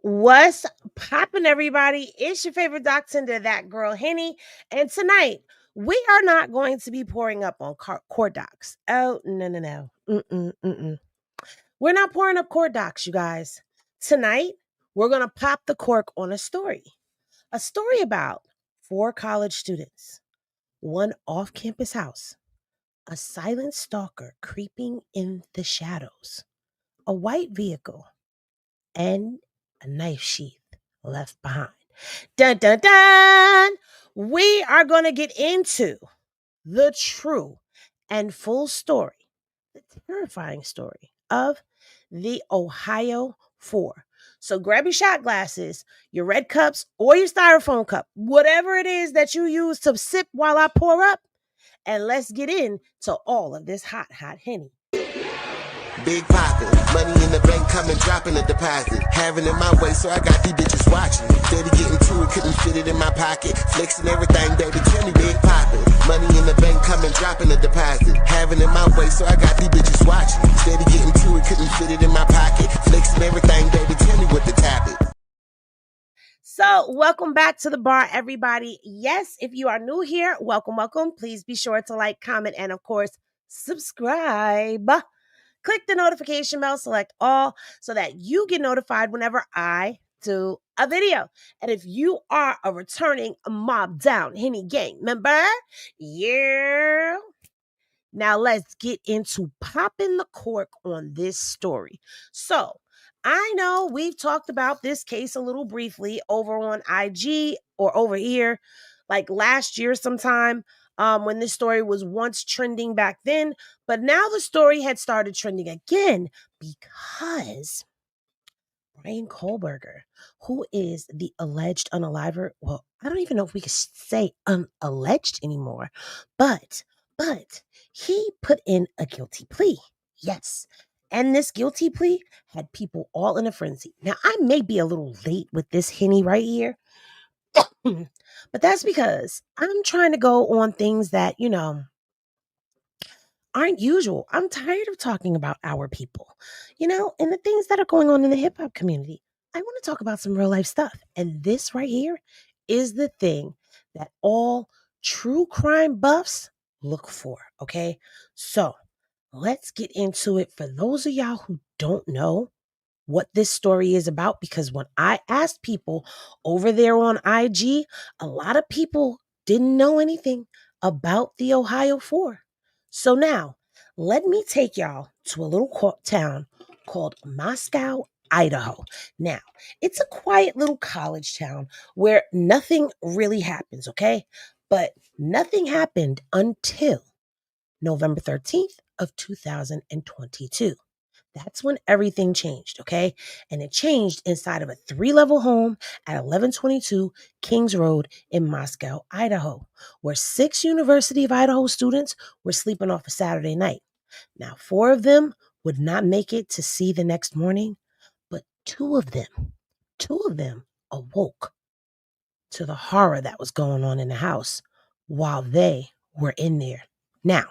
What's poppin', everybody? It's your favorite dachshund, that girl, Henny. And tonight, we are not going to be pouring up on court docs. Oh, no, no, no. Mm-mm. We're not pouring up court docs, you guys. Tonight, we're going to pop the cork on a story. A story about 4 college students, one off campus house, a silent stalker creeping in the shadows, a white vehicle, and a knife sheath left behind. Dun dun dun! We are going to get into the true and full story, the terrifying story of the Ohio Four. So grab your shot glasses, your red cups, or your styrofoam cup, whatever it is that you use to sip while I pour up, and let's get into all of this hot Henny. Big poppin', money in the bank coming, dropping a deposit. Having it my way, so I got these bitches watching. Steady getting to it, couldn't fit it in my pocket. Flexing everything, baby, tell me big poppin'. Money in the bank coming, dropping a deposit. Having it my way, so I got these bitches watching. Steady getting to it, couldn't fit it in my pocket. Flexing everything, baby, tell me what to tap it. So, welcome back to the bar, everybody. Yes, if you are new here, welcome. Please be sure to like, comment, and of course, subscribe. Click the notification bell, select all, so that you get notified whenever I do a video. And if you are a returning Mob Down Henny Gang member, yeah. Now let's get into popping the cork on this story. So, I know we've talked about this case a little briefly over on IG or over here, like last year sometime, when this story was once trending back then. But now the story had started trending again because Bryan Kohberger, who is the alleged unaliver, well, I don't even know if we could say unalleged anymore, but he put in a guilty plea. Yes. And this guilty plea had people all in a frenzy. Now, I may be a little late with this Henny right here, but that's because I'm trying to go on things that, aren't usual. I'm tired of talking about our people, and the things that are going on in the hip hop community. I want to talk about some real life stuff. And this right here is the thing that all true crime buffs look for. Okay. So let's get into it for those of y'all who don't know what this story is about. Because when I asked people over there on IG, a lot of people didn't know anything about the Ohio Four. So now, let me take y'all to a little town called Moscow, Idaho. Now, it's a quiet little college town where nothing really happens, okay? But nothing happened until November 13th of 2022. That's when everything changed, okay? And it changed inside of a 3-level home at 1122 Kings Road in Moscow, Idaho, where 6 University of Idaho students were sleeping off a Saturday night. Now, 4 of them would not make it to see the next morning, but 2 of them awoke to the horror that was going on in the house while they were in there. Now,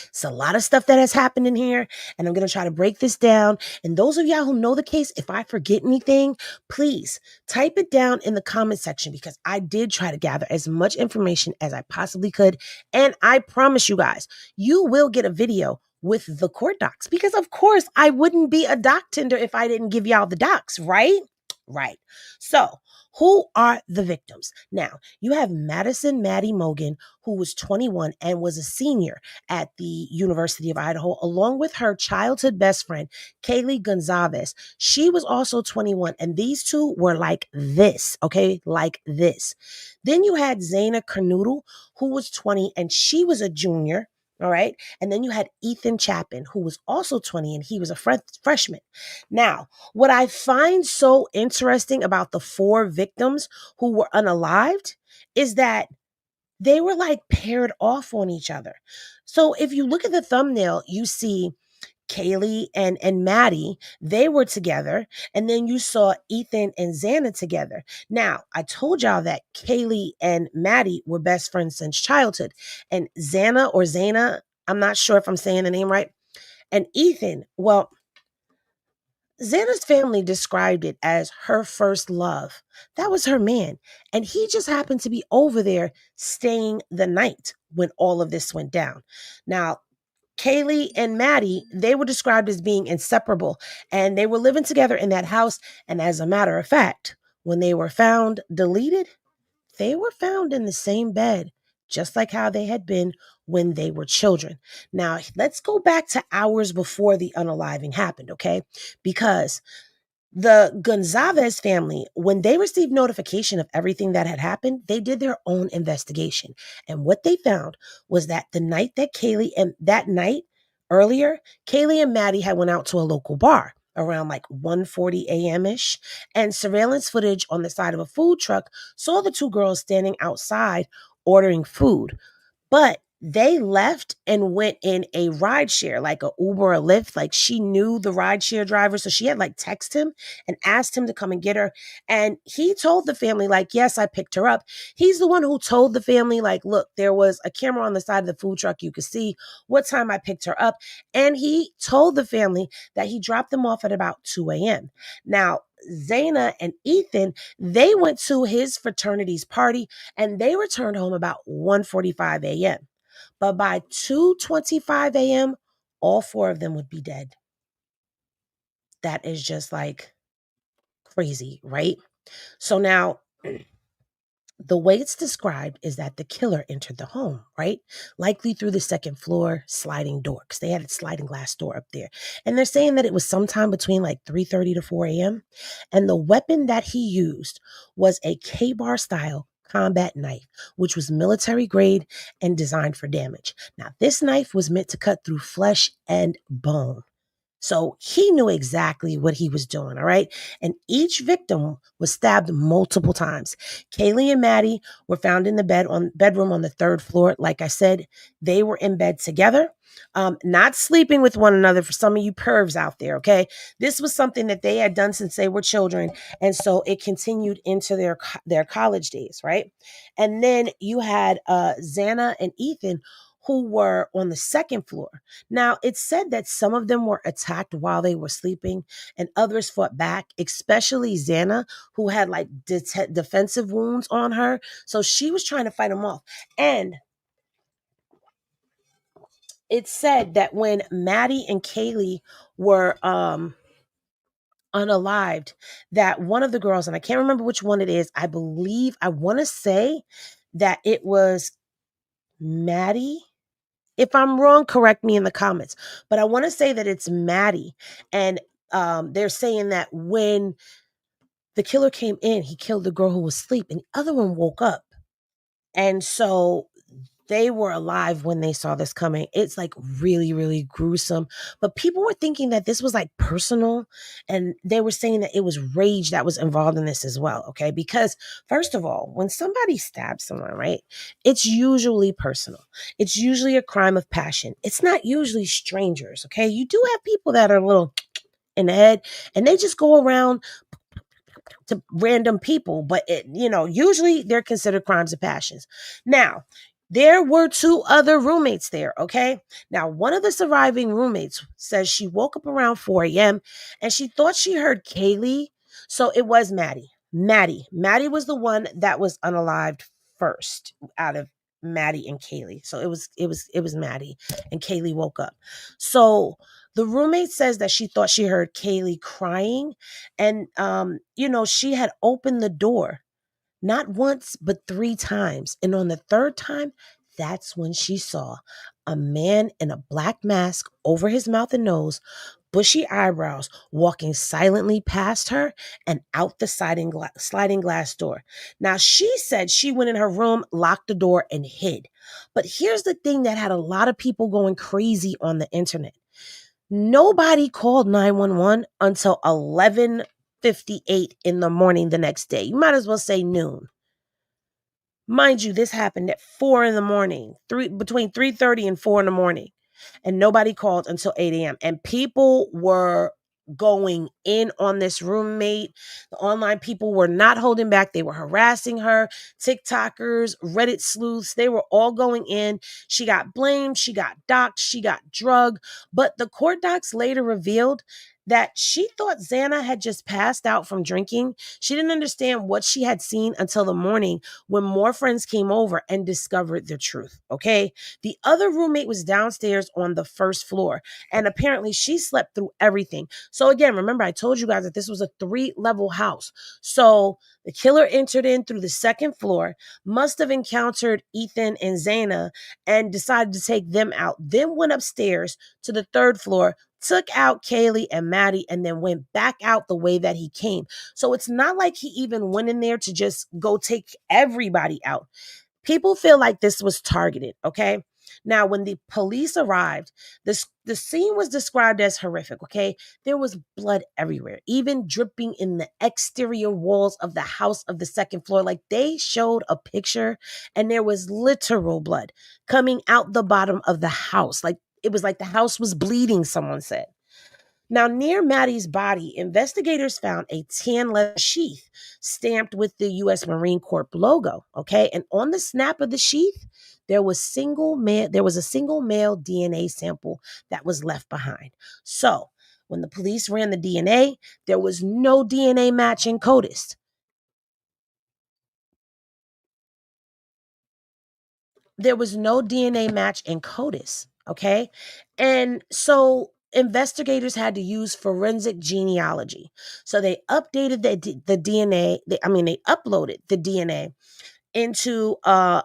it's a lot of stuff that has happened in here, and I'm going to try to break this down. And those of y'all who know the case, if I forget anything, please type it down in the comment section, because I did try to gather as much information as I possibly could. And I promise you guys, you will get a video with the court docs, because of course I wouldn't be a doc tender if I didn't give y'all the docs, right? Right. So, who are the victims? Now, you have Maddie Mogen, who was 21 and was a senior at the University of Idaho, along with her childhood best friend, Kaylee Gonzalez. She was also 21, and these two were like this, okay? Like this. Then you had Zaina Kernoodle, who was 20, and she was a junior. All right. And then you had Ethan Chapin, who was also 20, and he was a freshman. Now, what I find so interesting about the 4 victims who were unalived is that they were like paired off on each other. So if you look at the thumbnail, you see Kaylee and Maddie, they were together. And then you saw Ethan and Xana together. Now, I told y'all that Kaylee and Maddie were best friends since childhood. And Xana, I'm not sure if I'm saying the name right. And Ethan, well, Xana's family described it as her first love. That was her man. And he just happened to be over there staying the night when all of this went down. Now, Kaylee and Maddie, they were described as being inseparable, and they were living together in that house. And as a matter of fact, when they were found deleted, they were found in the same bed, just like how they had been when they were children. Now, let's go back to hours before the unaliving happened, okay? Because the Gonzalez family, when they received notification of everything that had happened, they did their own investigation. And what they found was that the night that that night earlier, Kaylee and Maddie had went out to a local bar around like 1:40 a.m. ish, and surveillance footage on the side of a food truck saw the two girls standing outside ordering food. But they left and went in a ride share, like a Uber or Lyft. Like she knew the ride share driver. So she had like text him and asked him to come and get her. And he told the family, like, yes, I picked her up. He's the one who told the family, like, look, there was a camera on the side of the food truck. You could see what time I picked her up. And he told the family that he dropped them off at about 2 a.m. Now, Zaina and Ethan, they went to his fraternity's party and they returned home about 1:45 a.m. But by 2:25 a.m., all four of them would be dead. That is just like crazy, right? So now the way it's described is that the killer entered the home, right? Likely through the second floor sliding door, because they had a sliding glass door up there. And they're saying that it was sometime between like 3:30 to 4 a.m. And the weapon that he used was a K-bar style combat knife, which was military grade and designed for damage. Now, this knife was meant to cut through flesh and bone. So he knew exactly what he was doing, all right? And each victim was stabbed multiple times. Kaylee and Maddie were found in the bedroom on the third floor. Like I said, they were in bed together, not sleeping with one another for some of you pervs out there, okay? This was something that they had done since they were children, and so it continued into their college days, right? And then you had Xana and Ethan, who were on the second floor. Now, it's said that some of them were attacked while they were sleeping and others fought back, especially Xana, who had like defensive wounds on her. So she was trying to fight them off. And it's said that when Maddie and Kaylee were unalived, that one of the girls, and I can't remember which one it is, I want to say that it was Maddie. If I'm wrong, correct me in the comments. But I want to say that it's Maddie. And they're saying that when the killer came in, he killed the girl who was asleep and the other one woke up. And so they were alive when they saw this coming. It's like really, really gruesome. But people were thinking that this was like personal. And they were saying that it was rage that was involved in this as well. Okay. Because first of all, when somebody stabs someone, right, it's usually personal. It's usually a crime of passion. It's not usually strangers. Okay. You do have people that are a little in the head and they just go around to random people, but usually they're considered crimes of passions. Now, there were two other roommates there, okay? Now, one of the surviving roommates says she woke up around 4 a.m. and she thought she heard Kaylee, so it was Maddie. Maddie was the one that was unalived first out of Maddie and Kaylee. So it was Maddie, and Kaylee woke up. So the roommate says that she thought she heard Kaylee crying, and she had opened the door not once but 3 times, and on the third time, that's when she saw a man in a black mask over his mouth and nose, bushy eyebrows, walking silently past her and out the sliding glass door. Now, she said she went in her room, locked the door, and hid. But here's the thing that had a lot of people going crazy on the internet. Nobody called 911 until 11:58 in the morning the next day. You might as well say noon. Mind you, this happened at 4 in the morning, between 3:30 and 4 in the morning. And nobody called until 8 a.m. And people were going in on this roommate. The online people were not holding back. They were harassing her. TikTokers, Reddit sleuths, they were all going in. She got blamed. She got doxxed. She got drugged. But the court docs later revealed that she thought Xana had just passed out from drinking. She didn't understand what she had seen until the morning when more friends came over and discovered the truth. Okay. The other roommate was downstairs on the first floor, and apparently she slept through everything. So, again, remember, I told you guys that this was a 3-level house. So, the killer entered in through the second floor, must have encountered Ethan and Xana and decided to take them out, then went upstairs to the third floor, took out Kaylee and Maddie, and then went back out the way that he came. So it's not like he even went in there to just go take everybody out. People feel like this was targeted, okay? Now, when the police arrived, the scene was described as horrific, okay? There was blood everywhere, even dripping in the exterior walls of the house of the second floor. Like, they showed a picture and there was literal blood coming out the bottom of the house. Like, it was like the house was bleeding, someone said. Now, near Maddie's body, investigators found a tan leather sheath stamped with the U.S. Marine Corps logo. Okay, and on the snap of the sheath, there was a single male DNA sample that was left behind. So, when the police ran the DNA, there was no DNA match in CODIS. There was no DNA match in CODIS. Okay, and so investigators had to use forensic genealogy. So they updated the DNA. They uploaded the DNA into a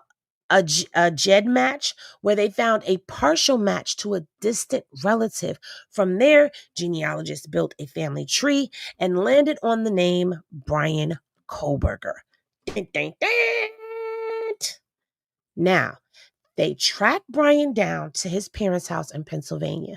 GED match where they found a partial match to a distant relative. From there, genealogists built a family tree and landed on the name Bryan Kohberger. Now, they tracked Bryan down to his parents' house in Pennsylvania,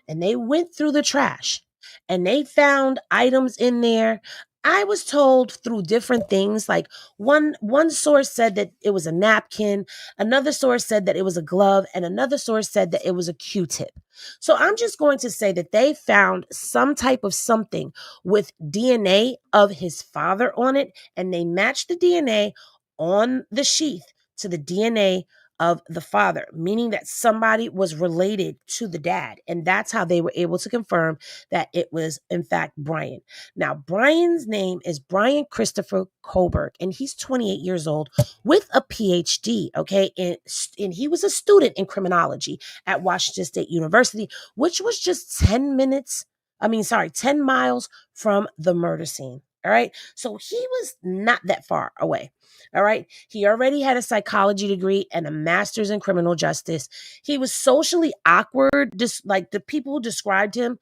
and they went through the trash and they found items in there. I was told through different things, like one source said that it was a napkin, another source said that it was a glove, and another source said that it was a Q-tip. So I'm just going to say that they found some type of something with DNA of his father on it, and they matched the DNA on the sheath to the DNA of the father, meaning that somebody was related to the dad. And that's how they were able to confirm that it was, in fact, Bryan. Now, Bryan's name is Bryan Christopher Kohberger, and he's 28 years old with a PhD, okay? And he was a student in criminology at Washington State University, which was just 10 miles from the murder scene. All right. So he was not that far away. All right. He already had a psychology degree and a master's in criminal justice. He was socially awkward. Just like the people who described him,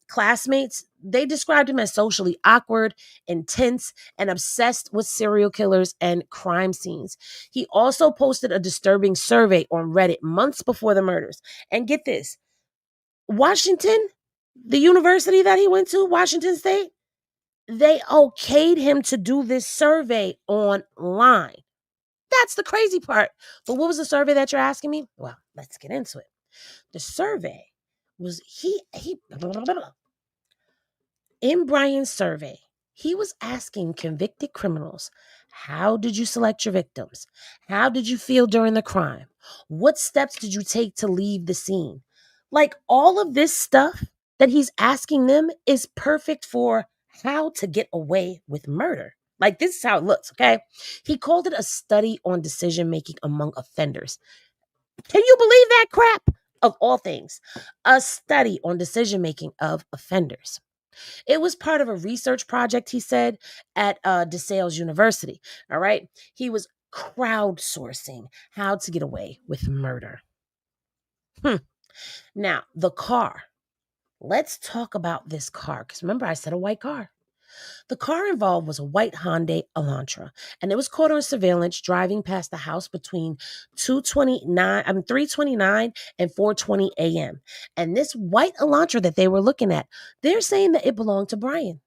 classmates, they described him as socially awkward, intense, and obsessed with serial killers and crime scenes. He also posted a disturbing survey on Reddit months before the murders. And get this, Washington, the university that he went to, Washington State, they okayed him to do this survey online. That's the crazy part. But what was the survey that you're asking me? Well, let's get into it. The survey was in Bryan's survey, he was asking convicted criminals, how did you select your victims? How did you feel during the crime? What steps did you take to leave the scene? Like, all of this stuff that he's asking them is perfect for how to get away with murder. Like, this is how it looks, okay? He called it a study on decision making among offenders. Can you believe that crap? Of all things, a study on decision making of offenders. It was part of a research project, he said, at DeSales University. All right. He was crowdsourcing how to get away with murder. Now, the car. Let's talk about this car, because remember, I said a white car. The car involved was a white Hyundai Elantra, and it was caught on surveillance driving past the house between 3:29 and 4:20 a.m. And this white Elantra that they were looking at, they're saying that it belonged to Bryan.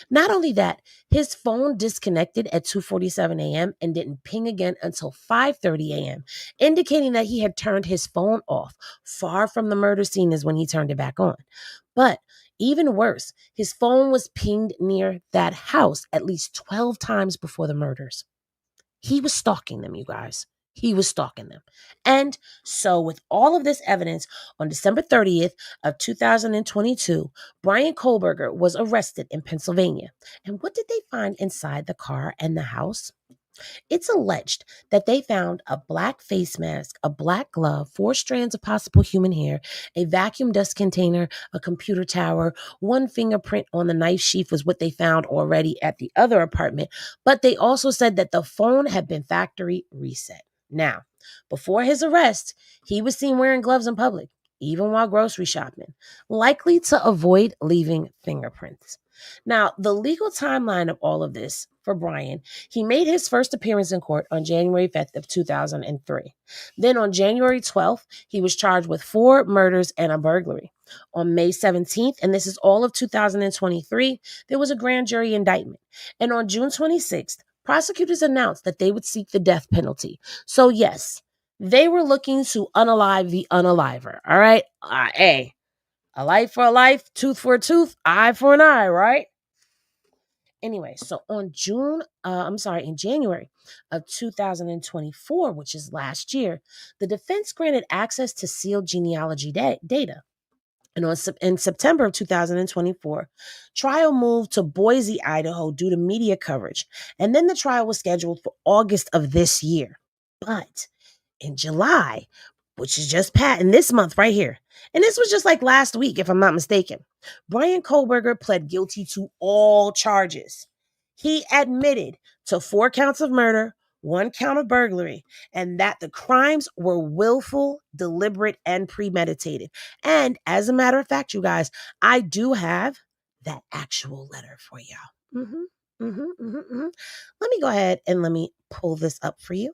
Not only that, his phone disconnected at 2:47 a.m. and didn't ping again until 5:30 a.m., indicating that he had turned his phone off. Far from the murder scene is when he turned it back on. But even worse, his phone was pinged near that house at least 12 times before the murders. He was stalking them, you guys. he was stalking them. And so with all of this evidence, on December 30th of 2022, Bryan Kohberger was arrested in Pennsylvania. And what did they find inside the car and the house? It's alleged that they found a black face mask, a black glove, 4 strands of possible human hair, a vacuum dust container, a computer tower, 1 fingerprint on the knife sheath was what they found already at the other apartment. But they also said that the phone had been factory reset. Now, before his arrest, he was seen wearing gloves in public, even while grocery shopping, likely to avoid leaving fingerprints. Now, the legal timeline of all of this for Bryan, he made his first appearance in court on January 5th of 2003. Then on January 12th, he was charged with 4 murders and a burglary. On May 17th, and this is all of 2023, there was a grand jury indictment. And on June 26th, prosecutors announced that they would seek the death penalty. So yes, they were looking to unalive the unaliver. All right? Hey, a life for a life, tooth for a tooth, eye for an eye, right? Anyway, so in January of 2024, which is last year, the defense granted access to sealed genealogy data. And in September of 2024, trial moved to Boise, Idaho due to media coverage. And then the trial was scheduled for August of this year. But in July, which is just in this month right here, and this was just like last week, if I'm not mistaken, Bryan Kohberger pled guilty to all charges. He admitted to 4 counts of murder, 1 count of burglary, and that the crimes were willful, deliberate, and premeditated. And as a matter of fact, you guys, I do have that actual letter for y'all. Let me go ahead and let me pull this up for you,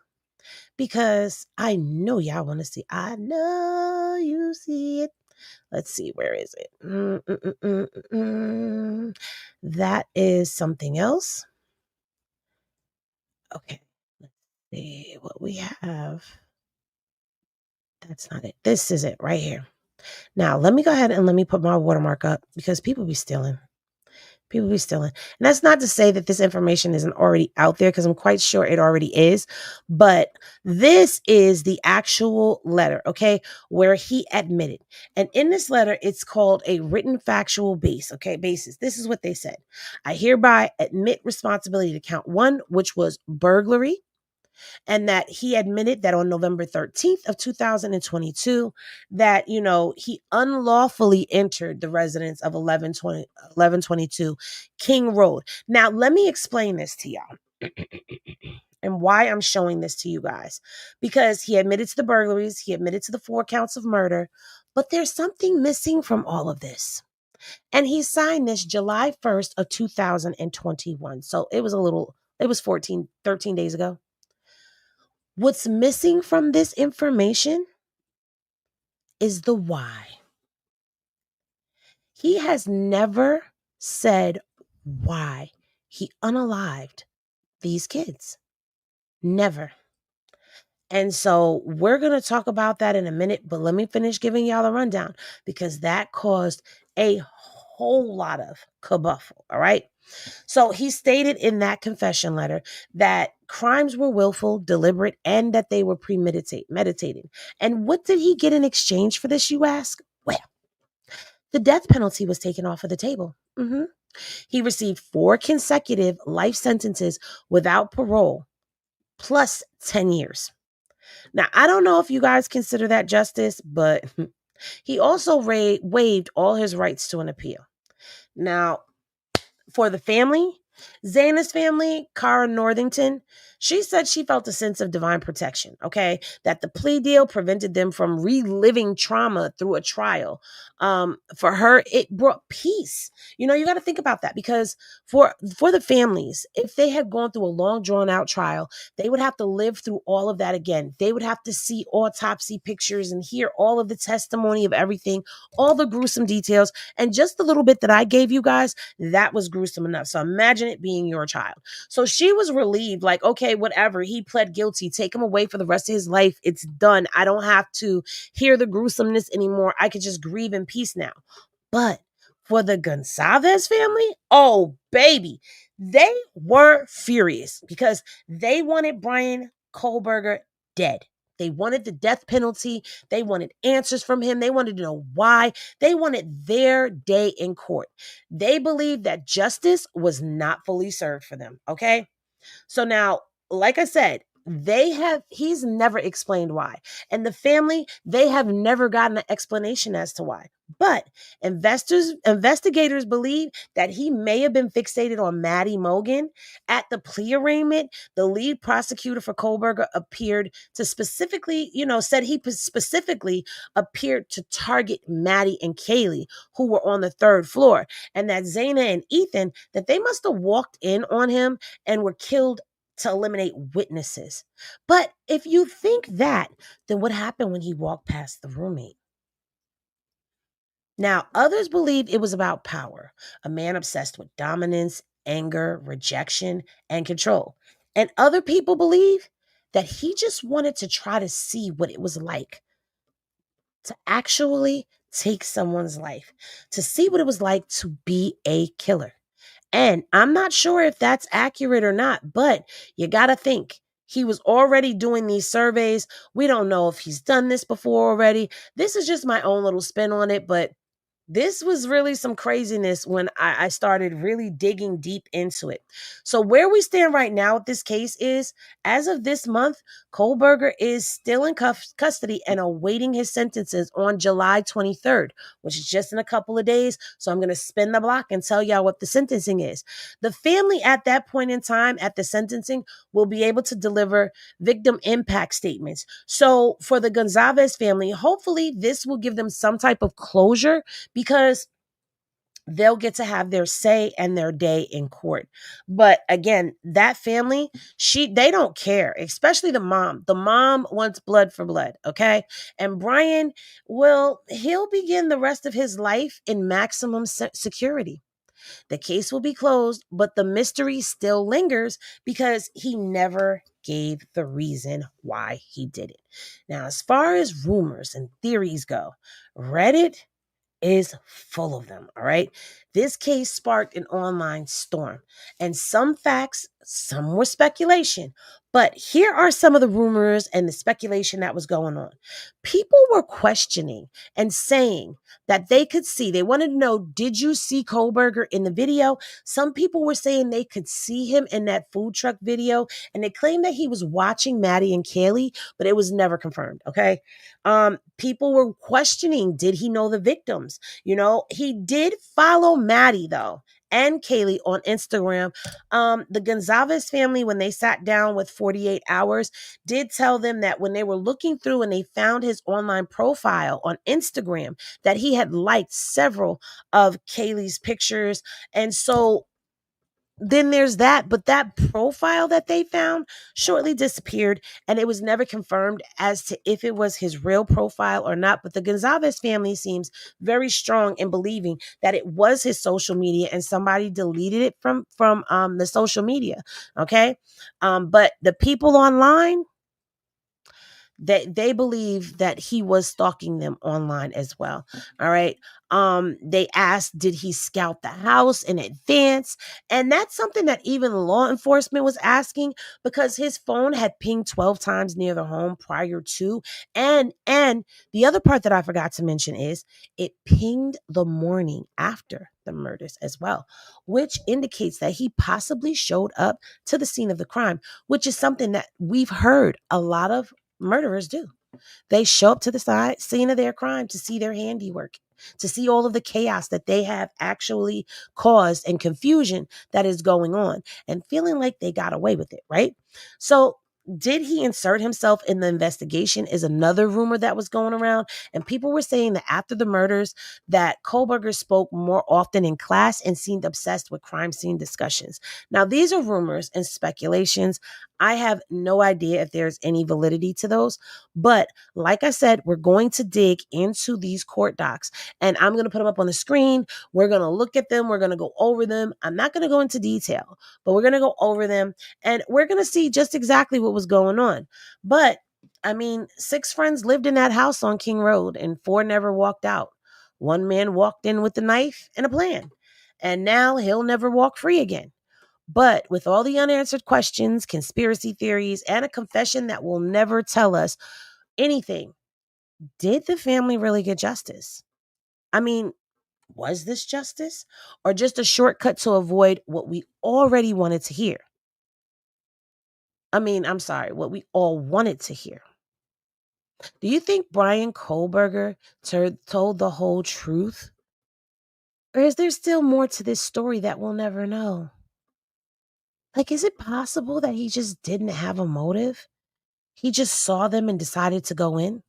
because I know y'all want to see. I know you see it. Let's see, where is it? That is something else. Okay, let's see what we have. That's not it. This is it right here. Now, let me go ahead and let me put my watermark up, because people be stealing. People be stealing. And that's not to say that this information isn't already out there, because I'm quite sure it already is. But this is the actual letter, okay, where he admitted. And in this letter, it's called a written factual basis. This is what they said. I hereby admit responsibility to count 1, which was burglary. And that he admitted that on November 13th of 2022, that, he unlawfully entered the residence of 1122 King Road. Now, let me explain this to y'all and why I'm showing this to you guys. Because he admitted to the burglaries, he admitted to the 4 counts of murder, but there's something missing from all of this. And he signed this July 1st of 2021. So it was 13 days ago. What's missing from this information is the why. He has never said why he unalived these kids. Never. And so we're going to talk about that in a minute, but let me finish giving y'all a rundown, because that caused a whole lot of kerfuffle, all right? So he stated in that confession letter that crimes were willful, deliberate, and that they were meditated. And what did he get in exchange for this, you ask? Well, the death penalty was taken off of the table. He received 4 consecutive life sentences without parole, plus 10 years. Now, I don't know if you guys consider that justice, but he also waived all his rights to an appeal. Now, for the family, Zana's family, Cara Northington, she said she felt a sense of divine protection, okay? That the plea deal prevented them from reliving trauma through a trial. For her, it brought peace. You got to think about that, because for the families, if they had gone through a long, drawn-out trial, they would have to live through all of that again. They would have to see autopsy pictures and hear all of the testimony of everything, all the gruesome details, and just the little bit that I gave you guys, that was gruesome enough. So imagine it being your child. So she was relieved, like, okay, whatever, he pled guilty, take him away for the rest of his life. It's done. I don't have to hear the gruesomeness anymore. I could just grieve in peace now. But for the Gonzalez family, oh, baby, they were furious, because they wanted Bryan Kohberger dead. They wanted the death penalty. They wanted answers from him. They wanted to know why. They wanted their day in court. They believed that justice was not fully served for them. Okay. So now, like I said, he's never explained why. And the family, they have never gotten an explanation as to why. But investigators believe that he may have been fixated on Maddie Mogen. At the plea arraignment, the lead prosecutor for Kohberger appeared to specifically, said he specifically appeared to target Maddie and Kaylee, who were on the third floor, and that Zaina and Ethan, that they must have walked in on him and were killed to eliminate witnesses. But if you think that, then what happened when he walked past the roommate? Now, others believe it was about power, a man obsessed with dominance, anger, rejection, and control. And other people believe that he just wanted to try to see what it was like to actually take someone's life, to see what it was like to be a killer. And I'm not sure if that's accurate or not, but you got to think. He was already doing these surveys. We don't know if he's done this before already. This is just my own little spin on it, but this was really some craziness when I started really digging deep into it. So where we stand right now with this case is, as of this month, Kohberger is still in custody and awaiting his sentences on July 23rd, which is just in a couple of days. So I'm going to spin the block and tell y'all what the sentencing is. The family at that point in time at the sentencing will be able to deliver victim impact statements. So for the Gonzalez family, hopefully this will give them some type of closure, because they'll get to have their say and their day in court. But again, that family, they don't care, especially the mom. The mom wants blood for blood, okay? And Bryan, he'll begin the rest of his life in maximum security. The case will be closed, but the mystery still lingers because he never gave the reason why he did it. Now, as far as rumors and theories go, Reddit is full of them, all right? This case sparked an online storm, and some facts, some were speculation. But here are some of the rumors and the speculation that was going on. People were questioning and saying that they wanted to know, did you see Kohberger in the video? Some people were saying they could see him in that food truck video, and they claimed that he was watching Maddie and Kaylee, but it was never confirmed, okay? People were questioning, did he know the victims? He did follow Maddie, though, and Kaylee on Instagram. The Gonzalez family, when they sat down with 48 Hours, did tell them that when they were looking through and they found his online profile on Instagram, that he had liked several of Kaylee's pictures. And so then there's that, but that profile that they found shortly disappeared, and it was never confirmed as to if it was his real profile or not. But the Gonzalez family seems very strong in believing that it was his social media and somebody deleted it from the social media. Okay. But the people online, they believe that he was stalking them online as well. All right. They asked, did he scout the house in advance? And that's something that even law enforcement was asking, because his phone had pinged 12 times near the home prior to. And the other part that I forgot to mention is it pinged the morning after the murders as well, which indicates that he possibly showed up to the scene of the crime, which is something that we've heard a lot of murderers do. They show up to the scene of their crime to see their handiwork, to see all of the chaos that they have actually caused and confusion that is going on, and feeling like they got away with it, right? So did he insert himself in the investigation is another rumor that was going around. And people were saying that after the murders, that Kohberger spoke more often in class and seemed obsessed with crime scene discussions. Now, these are rumors and speculations. I have no idea if there's any validity to those. But like I said, we're going to dig into these court docs, and I'm going to put them up on the screen. We're going to look at them. We're going to go over them. I'm not going to go into detail, but we're going to go over them, and we're going to see just exactly what was going on. But I mean, 6 friends lived in that house on King Road, and 4 never walked out. One man walked in with a knife and a plan, and now he'll never walk free again. But with all the unanswered questions, conspiracy theories, and a confession that will never tell us anything, did the family really get justice? I mean, was this justice or just a shortcut to avoid what we already wanted to hear? I mean, I'm sorry, what we all wanted to hear. Do you think Bryan Kohberger told the whole truth? Or is there still more to this story that we'll never know? Like, is it possible that he just didn't have a motive? He just saw them and decided to go in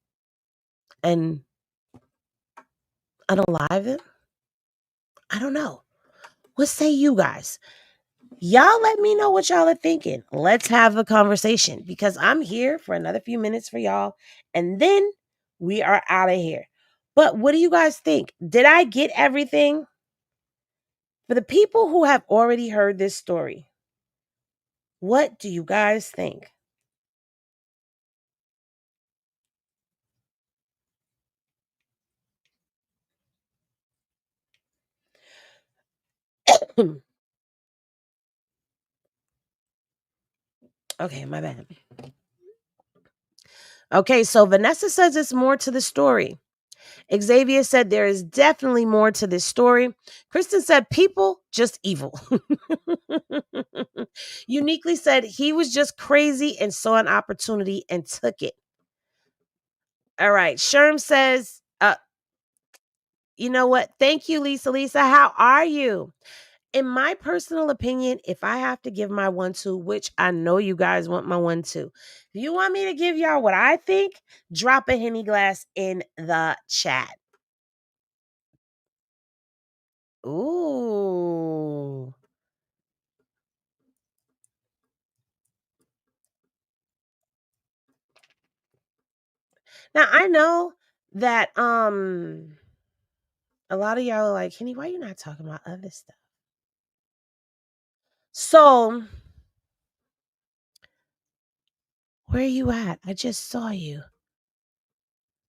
and unalive them? I don't know. What say you guys? Y'all let me know what y'all are thinking. Let's have a conversation because I'm here for another few minutes for y'all. And then we are out of here. But what do you guys think? Did I get everything? For the people who have already heard this story, what do you guys think? Okay, my bad. Okay, so Vanessa says it's more to the story. Xavier said there is definitely more to this story. Kristen said people just evil. Uniquely said he was just crazy and saw an opportunity and took it. All right. Sherm says, you know what? Thank you, Lisa. Lisa, how are you? In my personal opinion, if I have to give my 1-2, which I know you guys want my 1-2, if you want me to give y'all what I think, drop a Henny glass in the chat. Ooh. Now I know that a lot of y'all are like, Henny, why you not talking about other stuff? So where are you at? I just saw you.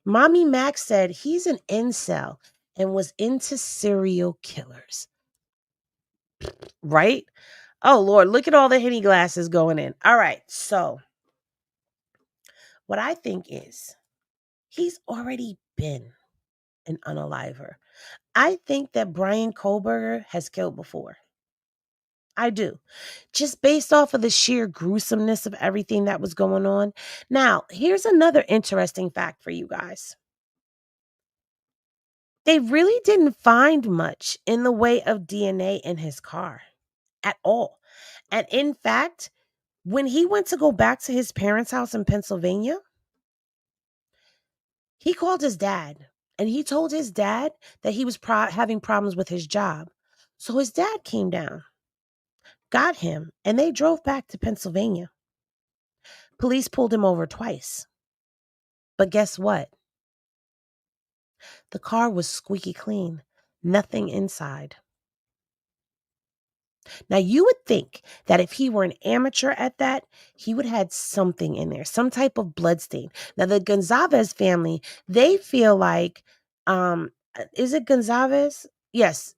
Mommy Max said he's an incel and was into serial killers. Right? Oh Lord, look at all the Henny glasses going in. All right, so what I think is he's already been an unaliver. I think that Bryan Kohberger has killed before. I do. Just based off of the sheer gruesomeness of everything that was going on. Now, here's another interesting fact for you guys. They really didn't find much in the way of DNA in his car at all. And in fact, when he went to go back to his parents' house in Pennsylvania, he called his dad and he told his dad that he was having problems with his job. So his dad came down, got him, and they drove back to Pennsylvania. Police pulled him over twice. But guess what? The car was squeaky clean, nothing inside. Now, you would think that if he were an amateur at that, he would have had something in there, some type of bloodstain. Now, the Gonzalez family, they feel like, is it Gonzalez? Yes,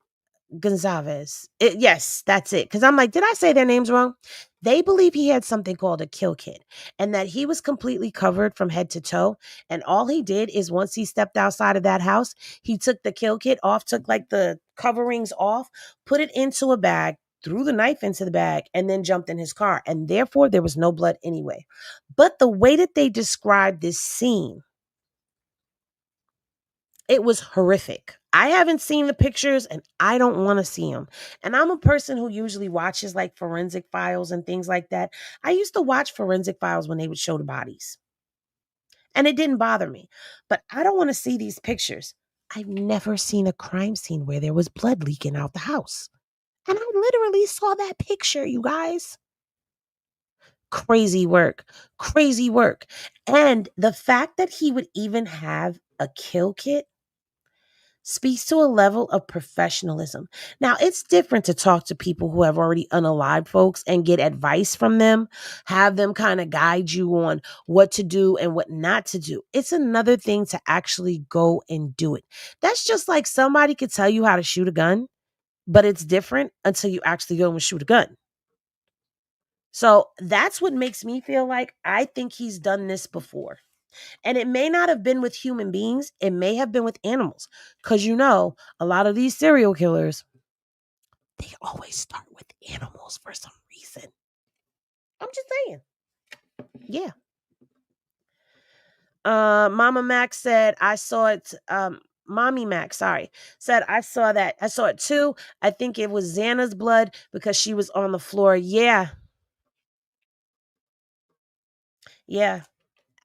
Gonzalez. Yes, that's it. Because I'm like, did I say their names wrong? They believe he had something called a kill kit and that he was completely covered from head to toe. And all he did is once he stepped outside of that house, he took the kill kit off, took like the coverings off, put it into a bag, threw the knife into the bag, and then jumped in his car. And therefore, there was no blood anyway. But the way that they described this scene, it was horrific. I haven't seen the pictures and I don't want to see them. And I'm a person who usually watches like forensic files and things like that. I used to watch forensic files when they would show the bodies. And it didn't bother me. But I don't want to see these pictures. I've never seen a crime scene where there was blood leaking out the house. And I literally saw that picture, you guys. Crazy work. Crazy work. And the fact that he would even have a kill kit speaks to a level of professionalism. Now, it's different to talk to people who have already unalived folks and get advice from them, have them kind of guide you on what to do and what not to do. It's another thing to actually go and do it. That's just like somebody could tell you how to shoot a gun, but it's different until you actually go and shoot a gun. So that's what makes me feel like I think he's done this before. And it may not have been with human beings, it may have been with animals. Because a lot of these serial killers, they always start with animals for some reason. I'm just saying. Yeah. Mama Max said, I saw it. Mommy Max, sorry, said, I saw that. I saw it too. I think it was Xana's blood because she was on the floor. Yeah. Yeah.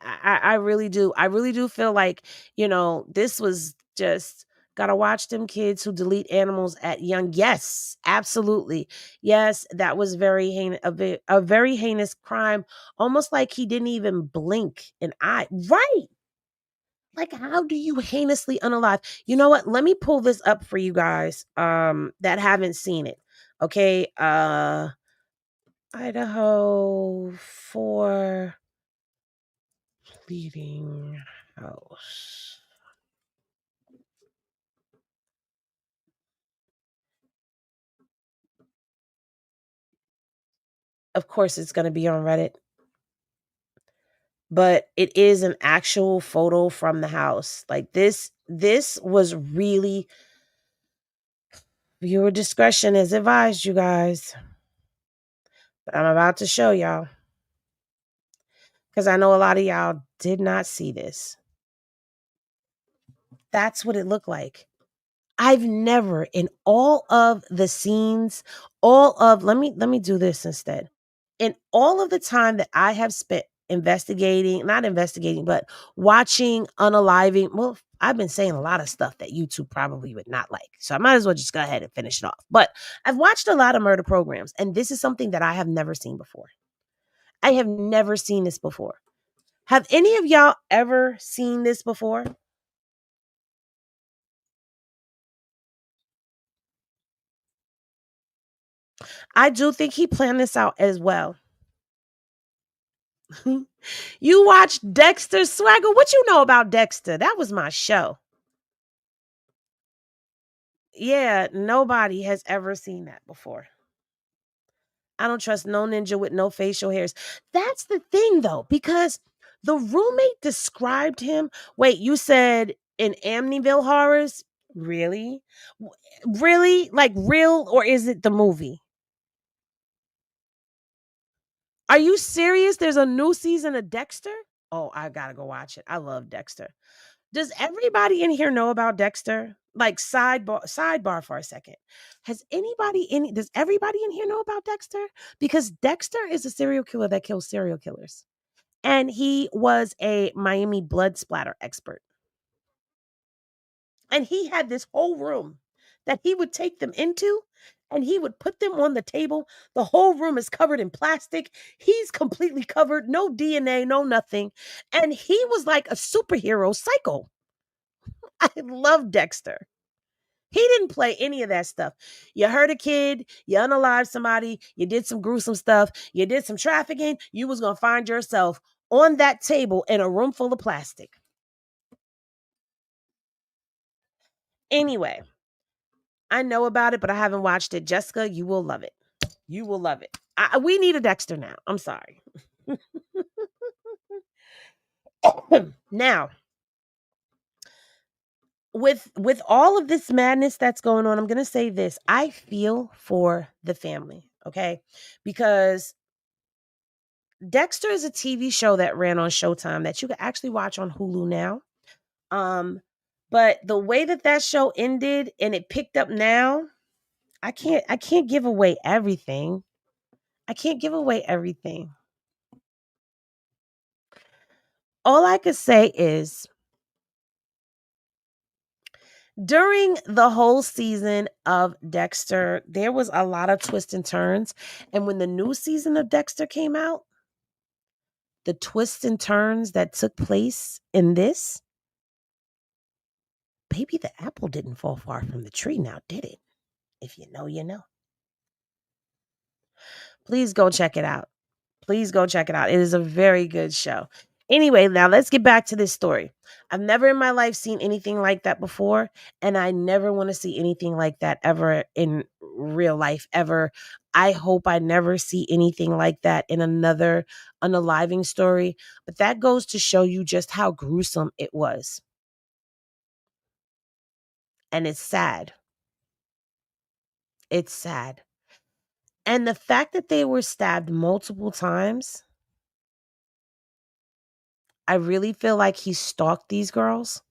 I really do. I really do feel like, this was just gotta watch them kids who delete animals at young. Yes, absolutely. Yes, that was very heinous, a very heinous crime. Almost like he didn't even blink an eye. Right. Like, how do you heinously unalive? You know what? Let me pull this up for you guys that haven't seen it. Okay. Idaho for pleading house. Of course, it's going to be on Reddit, but it is an actual photo from the house. Like this was really, viewer discretion is advised, you guys. But I'm about to show y'all because I know a lot of y'all did not see this. That's what it looked like. I've never in all of the scenes, let me do this instead. In all of the time that I have spent investigating, not investigating, but watching unaliving, well, I've been saying a lot of stuff that YouTube probably would not like. So I might as well just go ahead and finish it off. But I've watched a lot of murder programs, and this is something that I have never seen before. I have never seen this before. Have any of y'all ever seen this before? I do think he planned this out as well. You watched Dexter Swagger? What you know about Dexter? That was my show. Yeah, nobody has ever seen that before. I don't trust no ninja with no facial hairs. That's the thing though, because the roommate described him. Wait, you said in Amityville Horrors? Really? Really? Like real, or is it the movie? Are you serious? There's a new season of Dexter? Oh, I gotta go watch it. I love Dexter. Does everybody in here know about Dexter? Like sidebar for a second. Does everybody in here know about Dexter? Because Dexter is a serial killer that kills serial killers. And he was a Miami blood splatter expert. And he had this whole room that he would take them into and he would put them on the table. The whole room is covered in plastic. He's completely covered, no DNA, no nothing. And he was like a superhero psycho. I love Dexter. He didn't play any of that stuff. You hurt a kid, you unalived somebody, you did some gruesome stuff, you did some trafficking, you was going to find yourself on that table in a room full of plastic. Anyway, I know about it, but I haven't watched it. Jessica, you will love it. You will love it. We need a Dexter now. I'm sorry. Now, with all of this madness that's going on, I'm going to say this. I feel for the family, okay? Because Dexter is a TV show that ran on Showtime that you can actually watch on Hulu now. But the way that show ended and it picked up now, I can't give away everything. I can't give away everything. All I could say is during the whole season of Dexter, there was a lot of twists and turns. And when the new season of Dexter came out, the twists and turns that took place in this, baby, the apple didn't fall far from the tree now, did it? If you know, you know. Please go check it out. Please go check it out. It is a very good show. Anyway, now let's get back to this story. I've never in my life seen anything like that before, and I never want to see anything like that ever in real life, ever. I hope I never see anything like that in another unaliving story, but that goes to show you just how gruesome it was. And it's sad. It's sad. And the fact that they were stabbed multiple times, I really feel like he stalked these girls.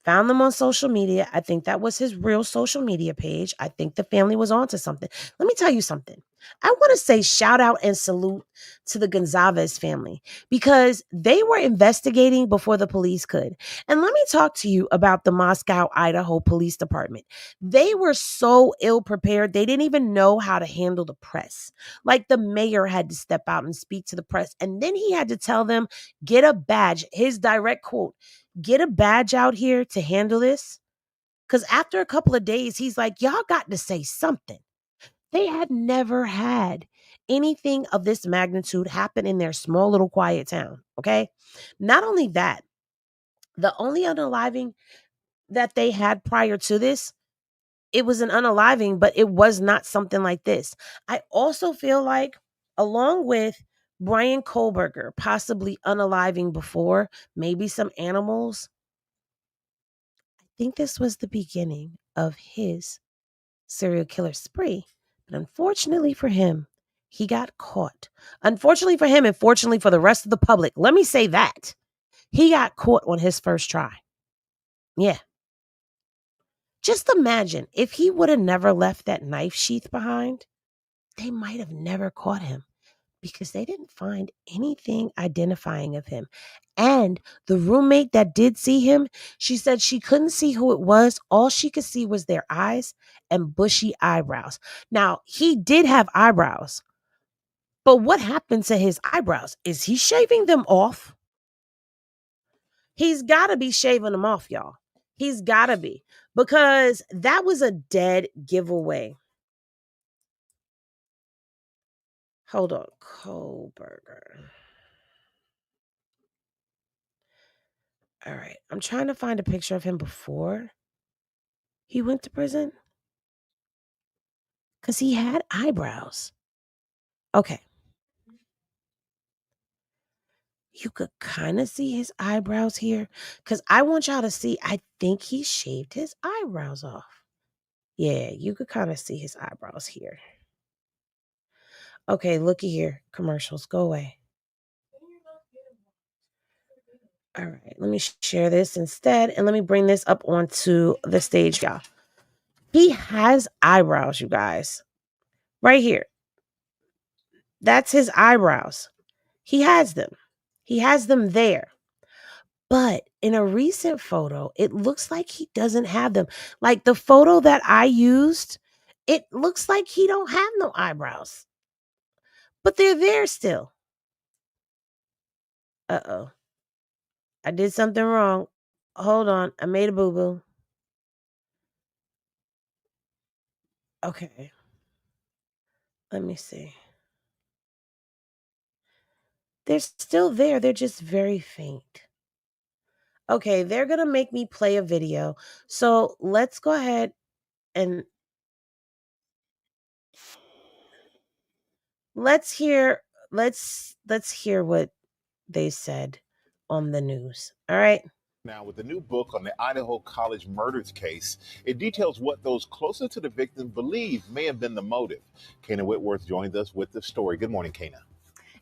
Found them on social media. I think that was his real social media page. I think the family was onto something. Let me tell you something. I want to say shout out and salute to the Gonzalez family because they were investigating before the police could. And let me talk to you about the Moscow, Idaho Police Department. They were so ill prepared. They didn't even know how to handle the press. Like the mayor had to step out and speak to the press. And then he had to tell them, get a badge. His direct quote, get a badge out here to handle this. Because after a couple of days, he's like, y'all got to say something. They had never had anything of this magnitude happen in their small little quiet town. Okay. Not only that, the only unaliving that they had prior to this, it was an unaliving, but it was not something like this. I also feel like, along with Bryan Kohberger possibly unaliving before, maybe some animals, I think this was the beginning of his serial killer spree. But unfortunately for him, he got caught. Unfortunately for him and fortunately for the rest of the public, let me say that. He got caught on his first try. Yeah. Just imagine if he would have never left that knife sheath behind, they might have never caught him because they didn't find anything identifying of him. And the roommate that did see him, she said she couldn't see who it was. All she could see was their eyes and bushy eyebrows. Now, he did have eyebrows, but what happened to his eyebrows? Is he shaving them off? He's got to be shaving them off, y'all. He's got to be, because that was a dead giveaway. Hold on, Kohberger. All right, I'm trying to find a picture of him before he went to prison because he had eyebrows. Okay. You could kind of see his eyebrows here because I want y'all to see. I think he shaved his eyebrows off. Yeah, you could kind of see his eyebrows here. Okay, looky here. Commercials, go away. All right, let me share this instead and let me bring this up onto the stage, y'all. He has eyebrows, you guys. Right here. That's his eyebrows. He has them. He has them there. But in a recent photo, it looks like he doesn't have them. Like the photo that I used, it looks like he don't have no eyebrows. But they're there still. Uh-oh. I did something wrong. Hold on. I made a boo-boo. Okay. Let me see. They're still there. They're just very faint. Okay, they're going to make me play a video. So let's go ahead and let's hear what they said on the news. All right. Now, with the new book on the Idaho College murders case, it details what those closer to the victim believe may have been the motive. Kana Whitworth joins us with the story. Good morning, Kana.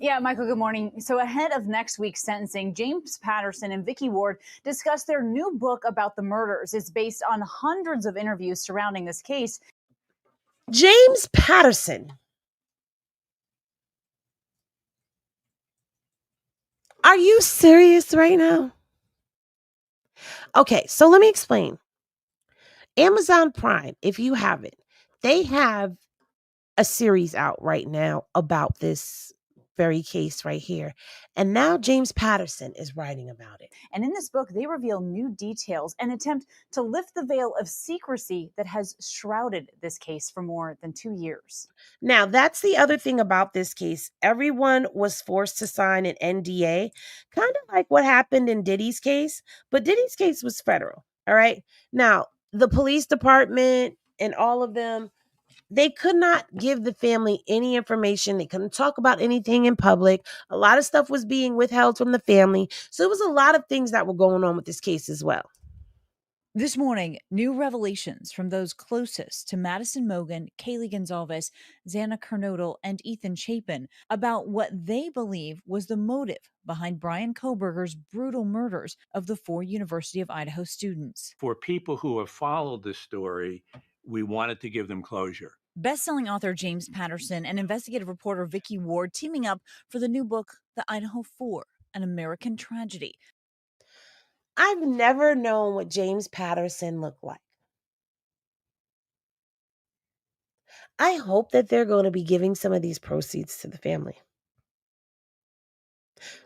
Yeah, Michael, good morning. So ahead of next week's sentencing, James Patterson and Vicki Ward discussed their new book about the murders. It's based on hundreds of interviews surrounding this case. James Patterson. Are you serious right now? Okay, so let me explain. Amazon Prime, if you have it, they have a series out right now about this very case right here. And now James Patterson is writing about it. And in this book, they reveal new details and attempt to lift the veil of secrecy that has shrouded this case for more than 2 years. Now, that's the other thing about this case. Everyone was forced to sign an NDA, kind of like what happened in Diddy's case, but Diddy's case was federal. All right. Now, the police department and all of them, they could not give the family any information. They couldn't talk about anything in public. A lot of stuff was being withheld from the family. So it was a lot of things that were going on with this case as well. This morning, new revelations from those closest to Maddie Mogen, Kaylee Gonzalez, Xana Kernodle, and Ethan Chapin about what they believe was the motive behind Bryan Kohberger's brutal murders of the 4 University of Idaho students. For people who have followed this story, we wanted to give them closure. Best-selling author James Patterson and investigative reporter Vicky Ward teaming up for the new book, The Idaho 4, An American Tragedy. I've never known what James Patterson looked like. I hope that they're going to be giving some of these proceeds to the family.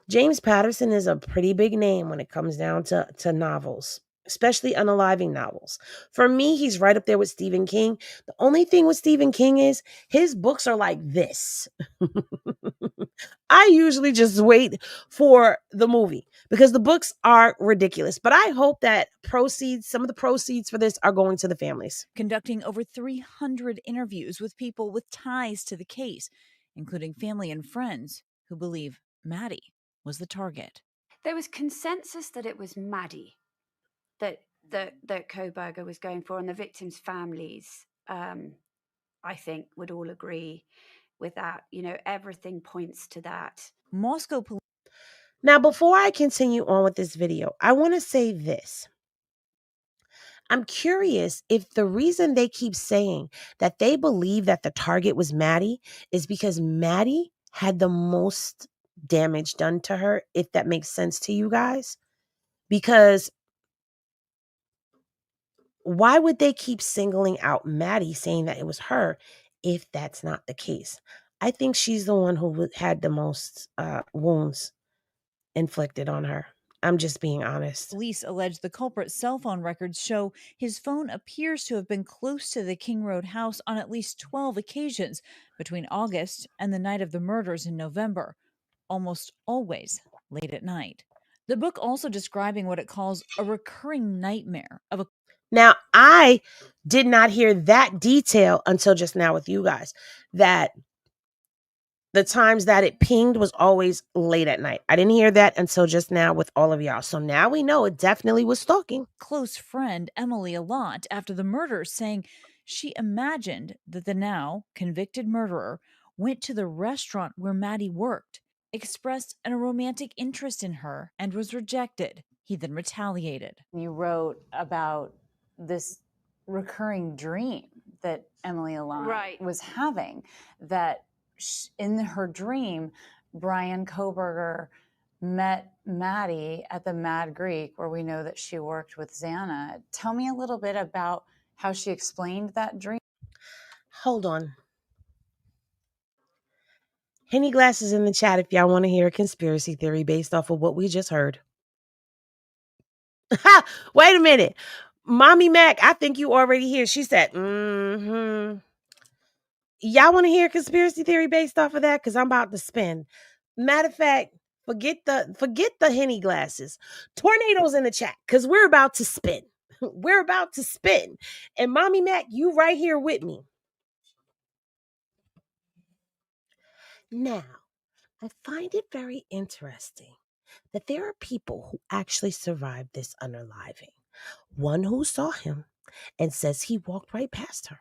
James Patterson is a pretty big name when it comes down to novels, especially unaliving novels. For me, he's right up there with Stephen King. The only thing with Stephen King is his books are like this. I usually just wait for the movie because the books are ridiculous. But I hope that some of the proceeds for this are going to the families. Conducting over 300 interviews with people with ties to the case, including family and friends who believe Maddie was the target. There was consensus that it was Maddie that Kohberger was going for, and the victims' families, I think, would all agree with that. You know, everything points to that. Moscow police. Now, before I continue on with this video, I want to say this. I'm curious if the reason they keep saying that they believe that the target was Maddie is because Maddie had the most damage done to her, if that makes sense to you guys. Because why would they keep singling out Maddie, saying that it was her, if that's not the case? I think she's the one who had the most wounds inflicted on her. I'm just being honest. Police allege the culprit's cell phone records show his phone appears to have been close to the King Road house on at least 12 occasions between August and the night of the murders in November, almost always late at night. The book also describing what it calls a recurring nightmare of a... Now, I did not hear that detail until just now with you guys, that the times that it pinged was always late at night. I didn't hear that until just now with all of y'all. So now we know it definitely was stalking. Close friend Emily Allant after the murders, saying she imagined that the now convicted murderer went to the restaurant where Maddie worked, expressed a romantic interest in her, and was rejected. He then retaliated. You wrote about this recurring dream that Emily Allant was having, that in her dream, Bryan Kohberger met Maddie at the Mad Greek, where we know that she worked with Xana. Tell me a little bit about how she explained that dream. Hold on. Henny Glasses in the chat if y'all want to hear a conspiracy theory based off of what we just heard. Wait a minute. Mommy Mac, I think you already here. She said, Y'all want to hear a conspiracy theory based off of that? Because I'm about to spin. Matter of fact, forget the Henny Glasses. Tornadoes in the chat, because we're about to spin. We're about to spin. And Mommy Mac, you right here with me. Now, I find it very interesting that there are people who actually survived this unaliving. One who saw him and says he walked right past her,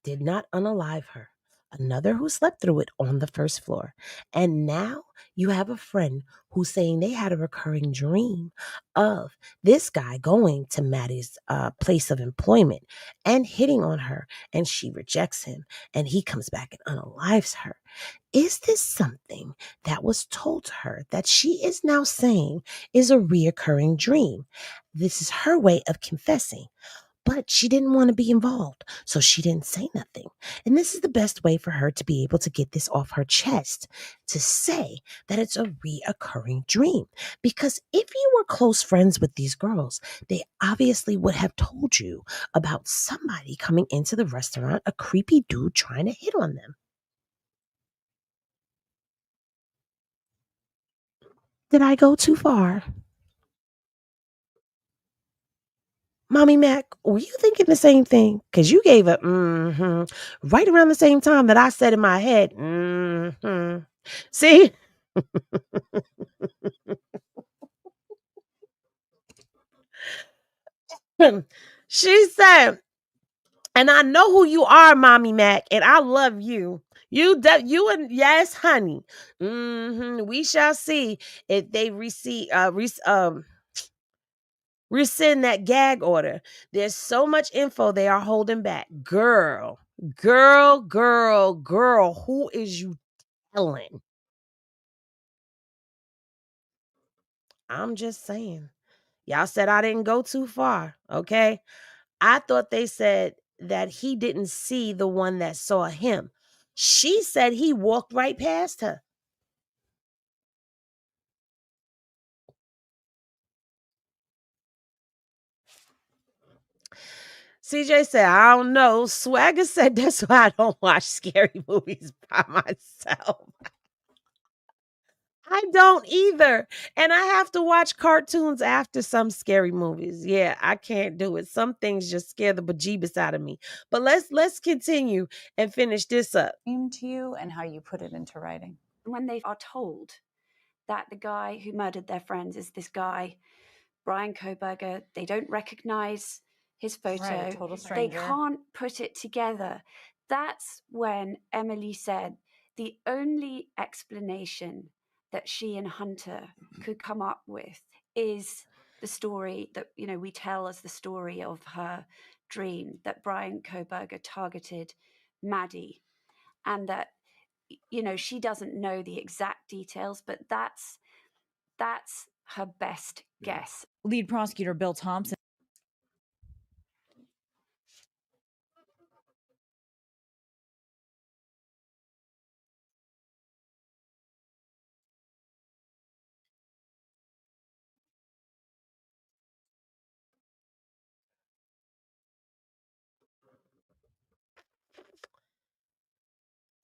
did not unalive her. Another who slept through it on the first floor. And now you have a friend who's saying they had a recurring dream of this guy going to Maddie's place of employment and hitting on her, and she rejects him, and he comes back and unalives her. Is this something that was told to her that she is now saying is a reoccurring dream? This is her way of confessing. But she didn't want to be involved, so she didn't say nothing. And this is the best way for her to be able to get this off her chest, to say that it's a reoccurring dream. Because if you were close friends with these girls, they obviously would have told you about somebody coming into the restaurant, a creepy dude trying to hit on them. Did I go too far? Mommy Mac, were you thinking the same thing? Because you gave a right around the same time that I said in my head, See? She said, and I know who you are, Mommy Mac, and I love you. You and yes, honey. We shall see if they rescind that gag order. There's so much info they are holding back. Girl, who is you telling? I'm just saying. Y'all said I didn't go too far, okay? I thought they said that he didn't see the one that saw him. She said he walked right past her. CJ said, I don't know. Swagger said that's why I don't watch scary movies by myself. I don't either. And I have to watch cartoons after some scary movies. Yeah, I can't do it. Some things just scare the bejeebus out of me. But let's continue and finish this up. To you and how you put it into writing. When they are told that the guy who murdered their friends is this guy, Bryan Kohberger, they don't recognize his photo. Right, a total stranger. They can't put it together. That's when Emily said the only explanation that she and Hunter could come up with is the story that, we tell as the story of her dream, that Bryan Kohberger targeted Maddie, and that, she doesn't know the exact details, but that's her best guess. Lead prosecutor Bill Thompson.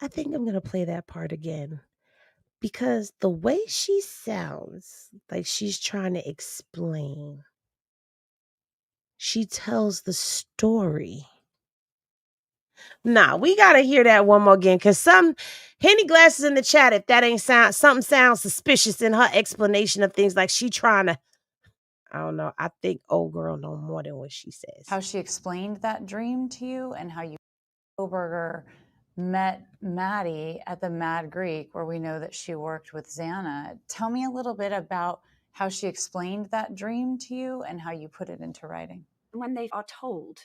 I think I'm going to play that part again because the way she sounds like she's trying to explain, she tells the story. Nah, we got to hear that one more again because some Henny Glasses in the chat, if that ain't something sounds suspicious in her explanation of things, like she trying to, I don't know. I think old girl know more than what she says. How she explained that dream to you and how you Kohberger met Maddie at the Mad Greek, where we know that she worked with Xana. Tell me a little bit about how she explained that dream to you and how you put it into writing. When they are told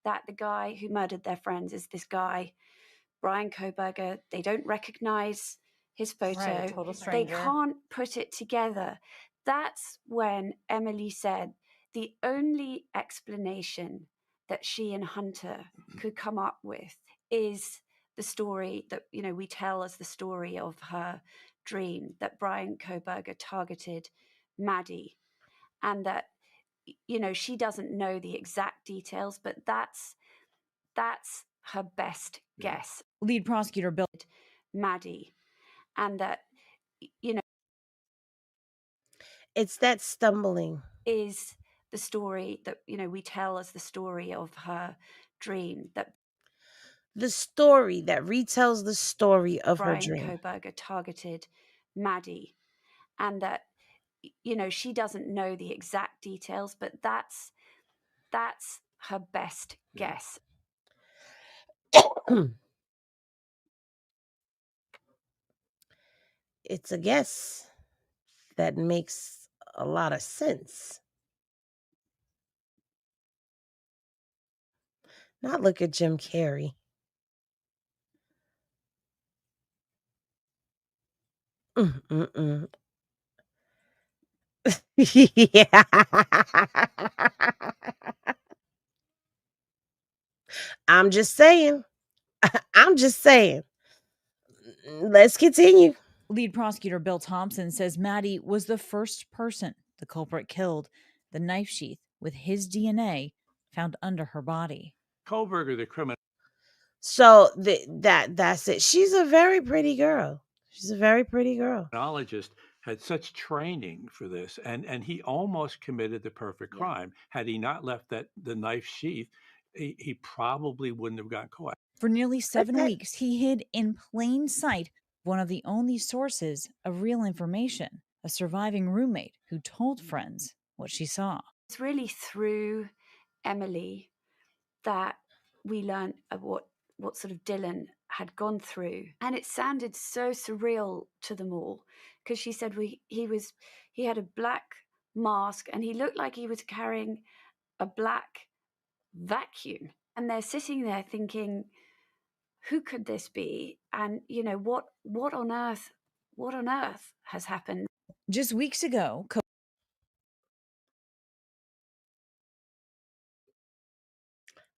that the guy who murdered their friends is this guy, Bryan Kohberger, they don't recognize his photo. Right, a total stranger. They can't put it together. That's when Emily said the only explanation that she and Hunter could come up with is the story that, we tell as the story of her dream, that Bryan Kohberger targeted Maddie, and that, she doesn't know the exact details, but that's her best guess. Lead prosecutor Bill Maddie, and that, it's that stumbling is the story that, we tell as the story of her dream, that the story that retells the story of her dream. Bryan Kohberger targeted Maddie, and that, she doesn't know the exact details, but that's her best guess. It's a guess that makes a lot of sense. Not look at Jim Carrey. Yeah. I'm just saying. I'm just saying. Let's continue. Lead prosecutor Bill Thompson says Maddie was the first person the culprit killed. The knife sheath with his DNA found under her body. Kohberger, the So that's it. She's a very pretty girl. She's a very pretty girl. criminologist, had such training for this, and he almost committed the perfect crime. Had he not left the knife sheath, he probably wouldn't have gotten caught. For nearly 7 weeks, he hid in plain sight one of the only sources of real information, a surviving roommate who told friends what she saw. It's really through Emily that we learned what sort of Dylan had gone through, and it sounded so surreal to them all, because she said he had a black mask and he looked like he was carrying a black vacuum, and they're sitting there thinking, who could this be? And what on earth has happened? Just weeks ago,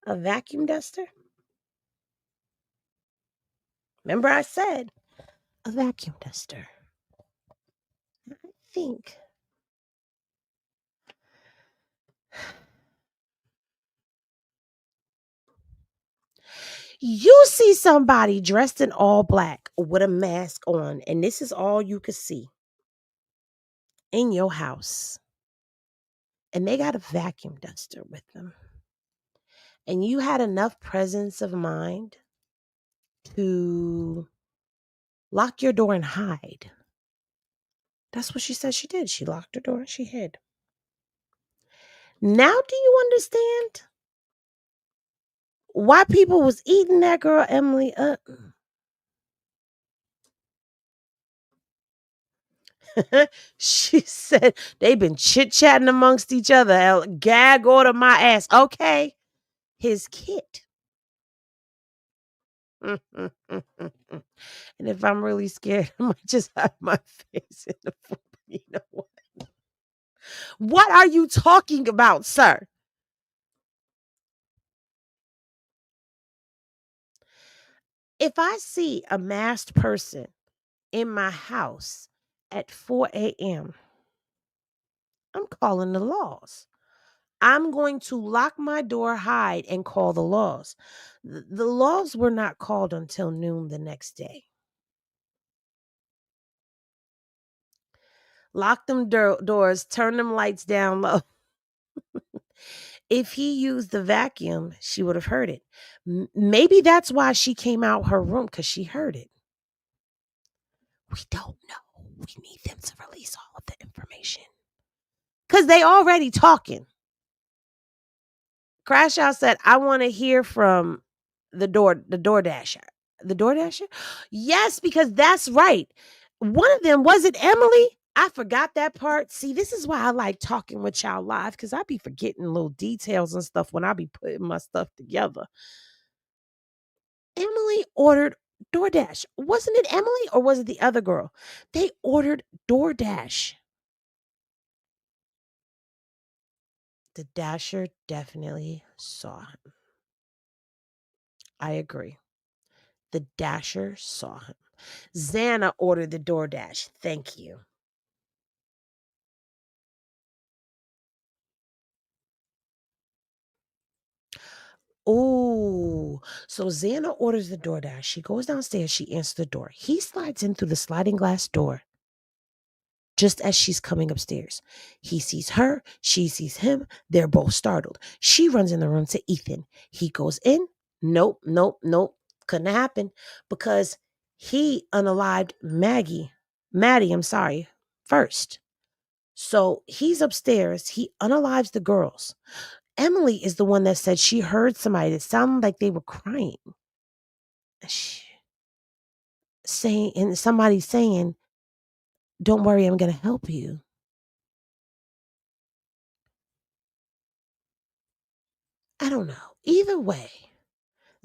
A vacuum duster? Remember I said a vacuum duster. I think you see somebody dressed in all black with a mask on, and this is all you could see in your house, and they got a vacuum duster with them, and you had enough presence of mind to lock your door and hide. That's what she said she did. She locked her door and she hid. Now do you understand why people was eating that girl Emily up? She said they've been chit-chatting amongst each other. Gag order my ass. Okay. His kit. And if I'm really scared, I might just have my face in the food. You know what? What are you talking about, sir? If I see a masked person in my house at 4 a.m., I'm calling the laws. I'm going to lock my door, hide, and call the laws. The laws were not called until noon the next day. Lock them doors, turn them lights down low. If he used the vacuum, she would have heard it. Maybe that's why she came out her room, because she heard it. We don't know. We need them to release all of the information, because they already talking. Crash Out said, I want to hear from the DoorDasher. The DoorDasher? Yes, because that's right. One of them, was it Emily? I forgot that part. See, this is why I like talking with y'all live, because I be forgetting little details and stuff when I be putting my stuff together. Emily ordered DoorDash. Wasn't it Emily or was it the other girl? They ordered DoorDash. The Dasher definitely saw him. I agree. The Dasher saw him. Xana ordered the DoorDash. Thank you. Oh, so Xana orders the DoorDash. She goes downstairs. She answers the door. He slides in through the sliding glass door just as she's coming upstairs. He sees her. She sees him. They're both startled. She runs in the room to Ethan. He goes in. Nope. Couldn't happen, because he unalived Maddie, first. So he's upstairs. He unalives the girls. Emily is the one that said she heard somebody that sounded like they were crying. Somebody saying, don't worry, I'm going to help you. I don't know. Either way,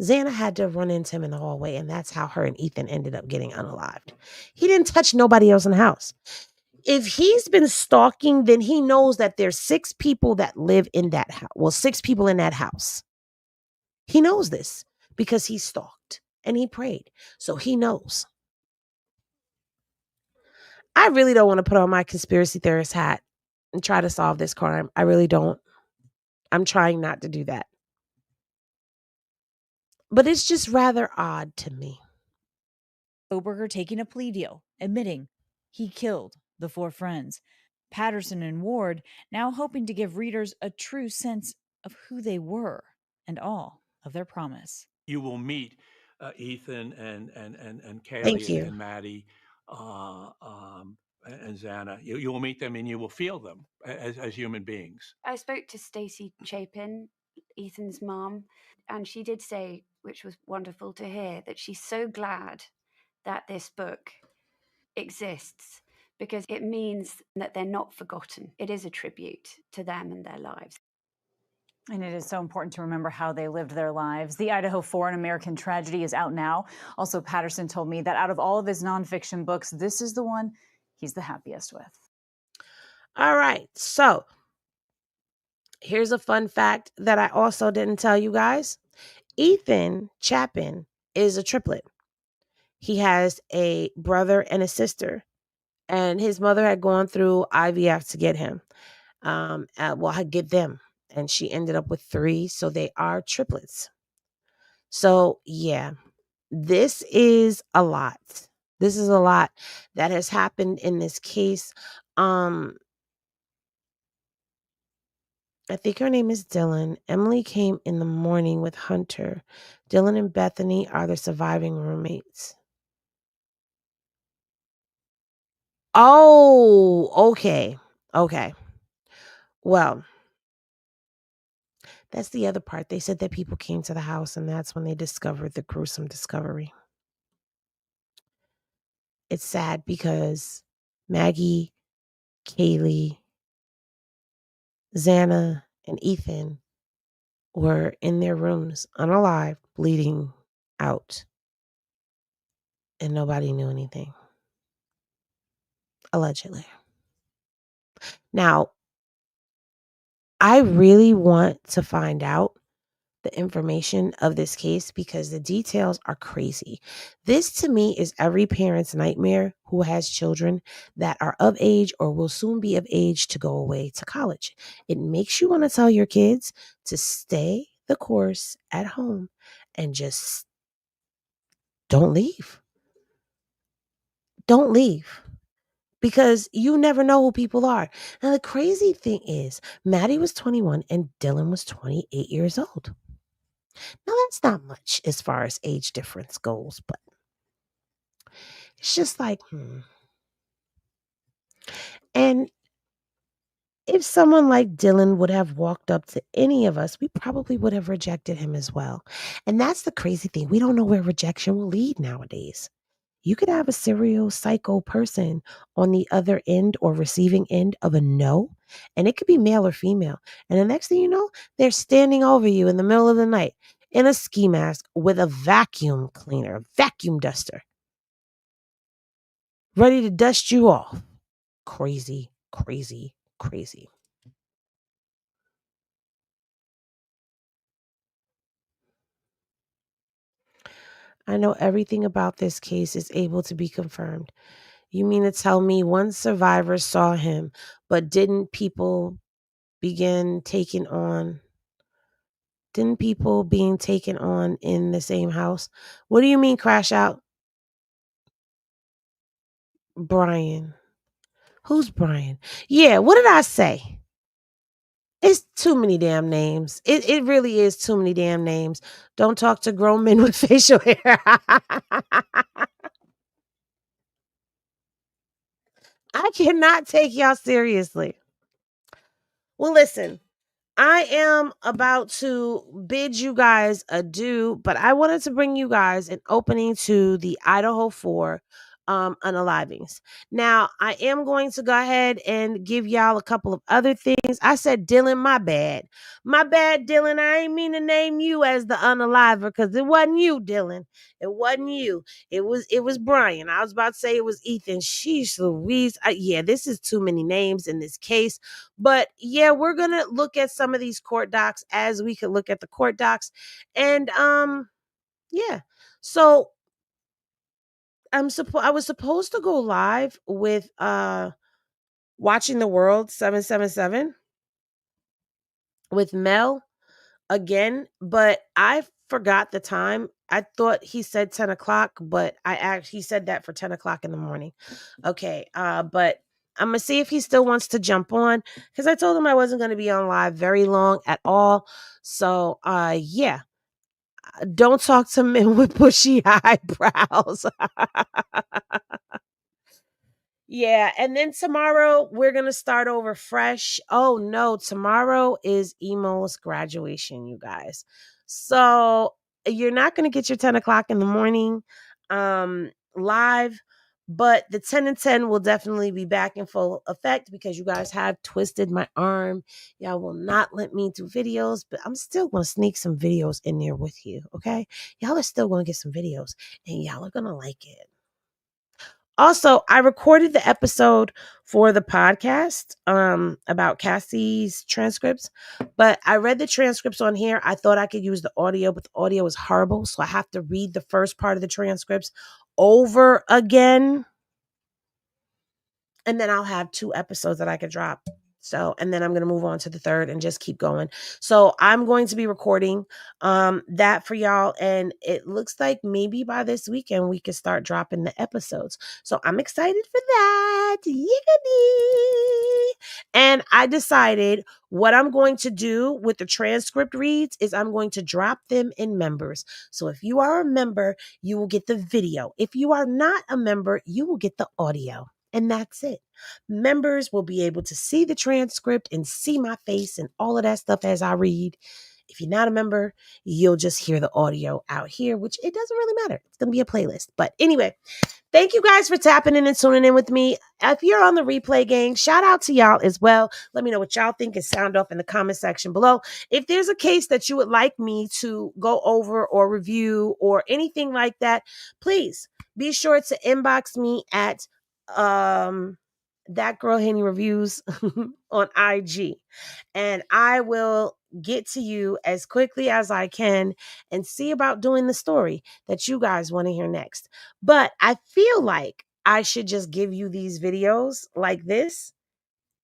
Xana had to run into him in the hallway, and that's how her and Ethan ended up getting unalived. He didn't touch nobody else in the house. If he's been stalking, then he knows that there's 6 people that live in that house. Well, 6 people in that house. He knows this because he stalked and he prayed. So he knows. I really don't want to put on my conspiracy theorist hat and try to solve this crime. I really don't. I'm trying not to do that. But it's just rather odd to me. Kohberger taking a plea deal, admitting he killed the 4 friends. Patterson and Ward now hoping to give readers a true sense of who they were and all of their promise. You will meet Ethan and Thank Kaylee you. and Maddie and Xana. You will meet them and you will feel them as human beings. I spoke to Stacey Chapin, Ethan's mom, and she did say, which was wonderful to hear, that she's so glad that this book exists because it means that they're not forgotten. It is a tribute to them and their lives. And it is so important to remember how they lived their lives. The Idaho 4, An American Tragedy, is out now. Also, Patterson told me that out of all of his nonfiction books, this is the one he's the happiest with. All right. So here's a fun fact that I also didn't tell you guys. Ethan Chapin is a triplet. He has a brother and a sister, and his mother had gone through IVF to get him. Get them. And she ended up with 3, so they are triplets. So, yeah, this is a lot. This is a lot that has happened in this case. I think her name is Dylan. Emily came in the morning with Hunter. Dylan and Bethany are the surviving roommates. Oh, okay. Okay. Well, that's the other part. They said that people came to the house, and that's when they discovered the gruesome discovery. It's sad because Maggie, Kaylee, Xana, and Ethan were in their rooms, unalive, bleeding out, and nobody knew anything. Allegedly. Now, I really want to find out the information of this case because the details are crazy. This to me is every parent's nightmare who has children that are of age or will soon be of age to go away to college. It makes you want to tell your kids to stay the course at home and just don't leave. Don't leave. Because you never know who people are. Now, the crazy thing is, Maddie was 21 and Dylan was 28 years old. Now, that's not much as far as age difference goes, but it's just like, And if someone like Dylan would have walked up to any of us, we probably would have rejected him as well. And that's the crazy thing. We don't know where rejection will lead nowadays. You could have a serial psycho person on the other end or receiving end of a no, and it could be male or female. And the next thing you know, they're standing over you in the middle of the night in a ski mask with a vacuum cleaner, a vacuum duster, ready to dust you off. Crazy, crazy, crazy. I know everything about this case is able to be confirmed. You mean to tell me one survivor saw him, but didn't people being taken on in the same house? What do you mean crash out? Bryan. Who's Bryan? Yeah, what did I say? It's too many damn names. It really is too many damn names. Don't talk to grown men with facial hair. I cannot take y'all seriously. Well, listen, I am about to bid you guys adieu, but I wanted to bring you guys an opening to the Idaho 4 unalivings. Now, I am going to go ahead and give y'all a couple of other things. I said, Dylan, my bad. My bad, Dylan. I ain't mean to name you as the unaliver because it wasn't you, Dylan. It wasn't you. It was Brian. I was about to say it was Ethan. Sheesh Louise. Yeah, this is too many names in this case. But yeah, we're going to look at some of these court docs as we could look at the court docs. And yeah. So I was supposed to go live with Watching the World 777 with Mel again, but I forgot the time. I thought he said 10 o'clock, but he said that for 10 o'clock in the morning. Okay, but I'm gonna see if he still wants to jump on because I told him I wasn't gonna be on live very long at all. So yeah. Don't talk to men with bushy eyebrows. Yeah, and then tomorrow we're going to start over fresh. Oh no, tomorrow is Emo's graduation, you guys. So you're not going to get your 10 o'clock in the morning live, but the 10 and 10 will definitely be back in full effect because you guys have twisted my arm. Y'all will not let me do videos, but I'm still going to sneak some videos in there with you, okay? Y'all are still going to get some videos and y'all are going to like it. Also, I recorded the episode for the podcast about Cassie's transcripts, but I read the transcripts on here. I thought I could use the audio, but the audio is horrible, so I have to read the first part of the transcripts over again. And then I'll have 2 episodes that I could drop. So, and then I'm going to move on to the third and just keep going. So I'm going to be recording that for y'all. And it looks like maybe by this weekend, we can start dropping the episodes. So I'm excited for that. Yiggity. And I decided what I'm going to do with the transcript reads is I'm going to drop them in members. So if you are a member, you will get the video. If you are not a member, you will get the audio. And that's it. Members will be able to see the transcript and see my face and all of that stuff as I read. If you're not a member, you'll just hear the audio out here, which it doesn't really matter. It's going to be a playlist. But anyway, thank you guys for tapping in and tuning in with me. If you're on the replay gang, shout out to y'all as well. Let me know what y'all think and sound off in the comment section below. If there's a case that you would like me to go over or review or anything like that, please be sure to inbox me at That Girl Henny Reviews on IG, and I will get to you as quickly as I can and see about doing the story that you guys want to hear next. But I feel like I should just give you these videos like this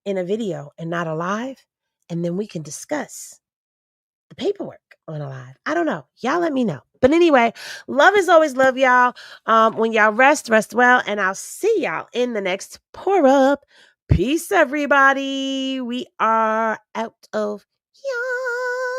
in a video and not a live, and then we can discuss the paperwork on a live. I don't know. Y'all let me know. But anyway, love is always love, y'all. When y'all rest well, and I'll see y'all in the next pour up. Peace, everybody. We are out of here.